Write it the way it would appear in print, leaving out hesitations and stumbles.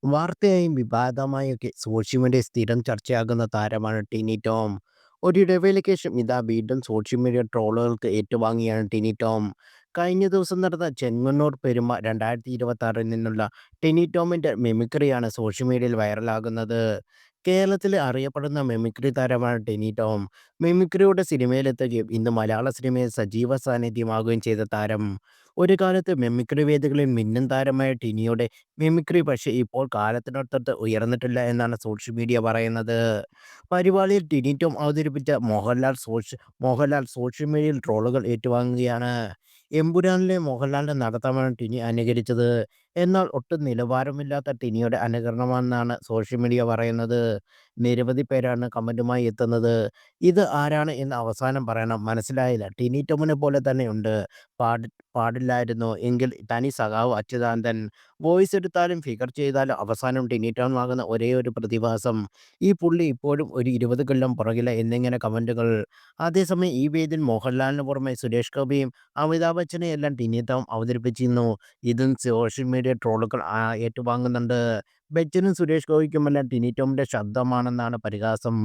വാർത്തയായും വിവാദമായൊക്കെ social media സ്ഥിരം ചർച്ചയാകുന്ന താരമാണ് ടിനി ടോം. ഒരിടവേളയ്ക്ക് ശേഷം ഇതാ വീണ്ടും സോഷ്യൽ മീഡിയ ട്രോളുകൾക്ക് ഏറ്റുവാങ്ങിയാണ് ടിനി ടോം. കഴിഞ്ഞ ദിവസം നടന്ന ചെങ്ങന്നൂർ പെരുമ 2026 നിന്നുള്ള ടിനി ടോമിന്റെ മിമിക്രിയാണ് സോഷ്യൽ മീഡിയയിൽ വൈറലാകുന്നത്. കേരളത്തിലെ അറിയപ്പെടുന്ന മിമിക്രി താരമാണ് ടിനി ടോം. മിമിക്രിയുടെ സിനിമയിലെത്തുകയും ഇന്ന് മലയാള സിനിമയിൽ സജീവ സാന്നിധ്യമാകുകയും ചെയ്ത താരം. ഒരു കാലത്ത് മിമിക്രി വേദികളിൽ മിന്നും താരമായ ടിനിയുടെ മിമിക്രി പക്ഷേ ഇപ്പോൾ കാലത്തിനൊത്തൊത്ത് ഉയർന്നിട്ടില്ല എന്നാണ് സോഷ്യൽ മീഡിയ പറയുന്നത്. പരിപാടിയിൽ ടിനി ടോം അവതരിപ്പിച്ച മോഹൻലാൽ സോഷ്യൽ മീഡിയയിൽ ട്രോളുകൾ ഏറ്റുവാങ്ങുകയാണ്. എമ്പുരാനിലെ മോഹൻലാലിന്റെ നടത്തമാണ് ടിനി അനുകരിച്ചത്. എന്നാൽ ഒട്ടും നിലവാരമില്ലാത്ത ടിനിയുടെ അനുകരണമാണെന്നാണ് സോഷ്യൽ മീഡിയ പറയുന്നത്. നിരവധി പേരാണ് കമന്റുമായി എത്തുന്നത്. ഇത് ആരാണ് എന്ന് അവസാനം പറയണം, മനസ്സിലായില്ല, ടിനി ടോമിനെ പോലെ തന്നെയുണ്ട്, പാടില്ലായിരുന്നോ എങ്കിൽ തനി സഖാവ് അച്യുതാനന്ദൻ, വോയിസ് എടുത്താലും ഫിഗർ ചെയ്താലും അവസാനം ടിനി ടോം ആകുന്ന ഒരേയൊരു പ്രതിഭാസം, ഈ പുള്ളി ഇപ്പോഴും ഒരു 20 കൊല്ലം പുറകിലാ എന്നിങ്ങനെ കമന്റുകൾ. അതേസമയം ഈ വേദിയിൽ മോഹൻലാലിന് പുറമെ സുരേഷ് ഗോപിയും അമിതാഭ് ബച്ചനെയെല്ലാം ടിനി ടോം അവതരിപ്പിച്ചിരുന്നു. ഇതും സോഷ്യൽ മീഡിയ ട്രോളുകൾ ഏറ്റുവാങ്ങുന്നുണ്ട്. ബച്ചനും സുരേഷ് ഗോപിക്കുമെല്ലാം ടിനി ടോമിന്റെ ശബ്ദമാണെന്നാണ് പരിഹാസം.